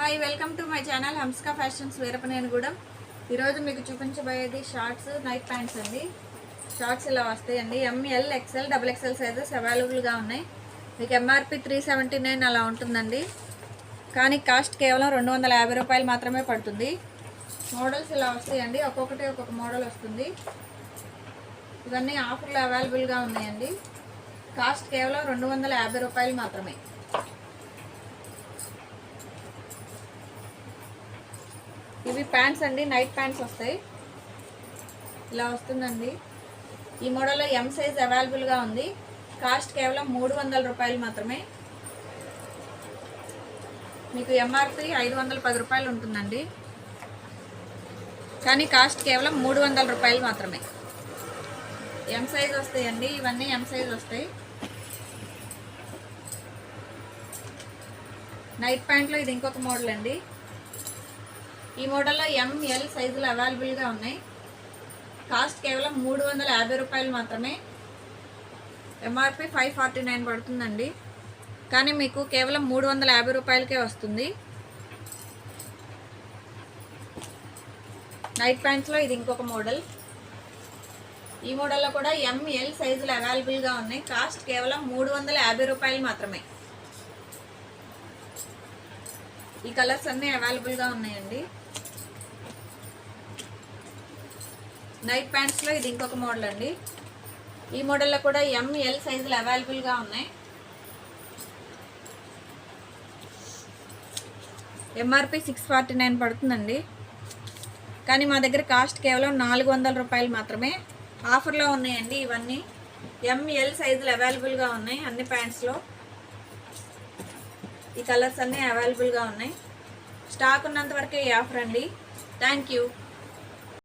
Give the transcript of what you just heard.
Hi welcome to my channel Hamska fashions Veerapanenigudem. ఈరోజు మీకు చూపించబోయేది షార్ట్స్ నైట్ ప్యాంట్స్ అండి. షార్ట్స్ ఇలా వస్తాయండి. M L XL double XL sizes అవైలబుల్గా ఉన్నాయి. మీకు ఎంఆర్పి 379 అలా ఉంటుందండి. కానీ కాస్ట్ కేవలం 250 రూపాయలు మాత్రమే పడుతుంది. మోడల్స్ ఇలా వస్తాయండి. ఒక్కొక్కటి ఒక్కొక్క మోడల్ వస్తుంది. ఇవన్నీ ఆఫర్లో అవైలబుల్గా ఉన్నాయండి. కాస్ట్ కేవలం 250 రూపాయలు మాత్రమే. ఇవి ప్యాంట్స్ అండి, నైట్ ప్యాంట్స్ వస్తాయి. ఇలా వస్తుందండి. ఈ మోడల్లో ఎం సైజ్ అవైలబుల్గా ఉంది. కాస్ట్ కేవలం 300 రూపాయలు మాత్రమే. మీకు ఎంఆర్పి 510 రూపాయలు ఉంటుందండి. కానీ కాస్ట్ కేవలం 300 రూపాయలు మాత్రమే. ఎం సైజ్ వస్తాయండి. ఇవన్నీ ఎం సైజ్ వస్తాయి. నైట్ ప్యాంట్లో ఇది ఇంకొక మోడల్ అండి. ఈ మోడల్లో ఎంఎల్ సైజులు అవైలబుల్గా ఉన్నాయి. కాస్ట్ కేవలం 350 రూపాయలు మాత్రమే. ఎంఆర్పి 549 పడుతుందండి. కానీ మీకు కేవలం 350 రూపాయలకే వస్తుంది. నైట్ ప్యాంట్స్లో ఇది ఇంకొక మోడల్. ఈ మోడల్లో కూడా ఎంఎల్ సైజులు అవైలబుల్గా ఉన్నాయి. కాస్ట్ కేవలం 350 రూపాయలు మాత్రమే. ఈ కలర్స్ అన్నీ అవైలబుల్గా ఉన్నాయండి. నైట్ ప్యాంట్స్లో ఇది ఇంకొక మోడల్ అండి. ఈ మోడల్లో కూడా ఎంఎల్ సైజులు అవైలబుల్గా ఉన్నాయి. ఎంఆర్పి 649 పడుతుందండి. కానీ మా దగ్గర కాస్ట్ కేవలం 400 రూపాయలు మాత్రమే. ఆఫర్లో ఉన్నాయండి ఇవన్నీ. ఎంఎల్ సైజులు అవైలబుల్గా ఉన్నాయి అన్ని ప్యాంట్స్లో. ఈ కలర్స్ అన్నీ అవైలబుల్గా ఉన్నాయి. స్టాక్ ఉన్నంత వరకే ఈ ఆఫర్ అండి. Thank you.